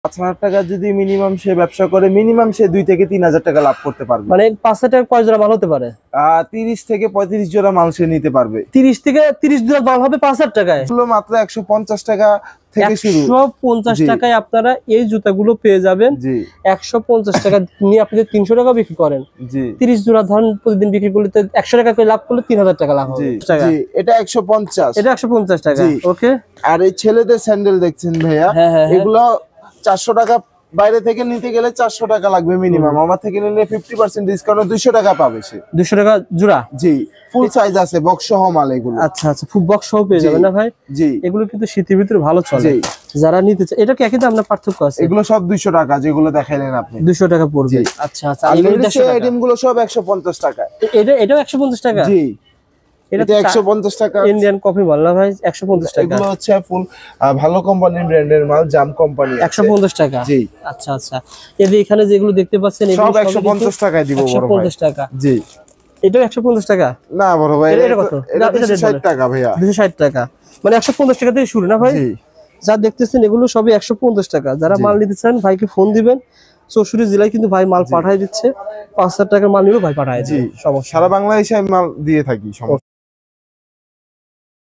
5,000 টাকা যদি মিনিমাম সে ব্যবসা করে, মিনিমাম সে 2 থেকে 3,000 টাকা লাভ করতে পারবে। মানে 5,000 টাকা কয় জোড়া মাল হতে পারে? 30 থেকে 35 জোড়া মাল সে নিতে পারবে। 30 থেকে 30 জোড়া মাল হবে 5,000 টাকায়। এগুলো মাত্র 150 টাকা থেকে শুরু। 150 টাকায় আপনারা এই জুতাগুলো পেয়ে যাবেন। জি 150 টাকা নিয়ে আপনি 300 টাকা বিক্রি করেন, জি 30 জোড়া ধরেন প্রতিদিন বিক্রি করলে 100 টাকা করে লাভ করলে 3,000 টাকা লাভ হবে। জি এটা 150, এটা 150 টাকা। জি। ওকে। আর এই ছেলেদের স্যান্ডেল দেখছেন ভাইয়া, হ্যাঁ। এগুলো 400 টাকা বাইরে থেকে নিতে গেলে 400 টাকা লাগবে মিনিমাম। আমার থেকে নিলে 50% ডিসকাউন্টে 200 টাকা পাবে সে। 200 টাকা জোড়া। জি ফুল সাইজ আছে, বক্স সহ মাল এগুলো। আচ্ছা ফুল বক্স সহ পেয়ে যাবেন না ভাই? জি এগুলো কিন্তু শীতের ভিতরে ভালো চলে। জি যারা নিতে চায়, এটা কি একই দাম না পার্থক্য আছে? এগুলো সব 200 টাকা যেগুলো দেখাইলেন আপনি। 200 টাকা পড়বে। জি। আচ্ছা আর এগুলো লেডিস 150 টাকা। আইটেম গুলো সব 150 টাকা। এটাও 150 টাকা। জি এটা এটা 150 টাকা। ইন্ডিয়ান কফি মাল না ভাই? 150 টাকা। এগুলো হচ্ছে ফুল ভালো কোম্পানির ব্র্যান্ডের মাল, জাম কোম্পানি। 150 টাকা। জি আচ্ছা এই যে এখানে যেগুলো দেখতে পাচ্ছেন এগুলো সব 150 টাকায় দিব বড় ভাই। 150 টাকা। জি এটাও 150 টাকা না বড় ভাই, এটা কত? এটা 260 টাকা ভাইয়া। 260 টাকা, মানে 150 টাকা থেকে শুরু না ভাই? জি যা দেখতেছেন এগুলো সবই 150 টাকা। যারা মাল নিতে চান ভাইকে ফোন দিবেন, 64 জেলায় কিন্তু ভাই মাল পাঠায় দিচ্ছে। 5,000 টাকার মাল নিলেও ভাই পাঠায়। জি সারা বাংলাদেশে আমি মাল দিয়ে থাকি। সমস্যা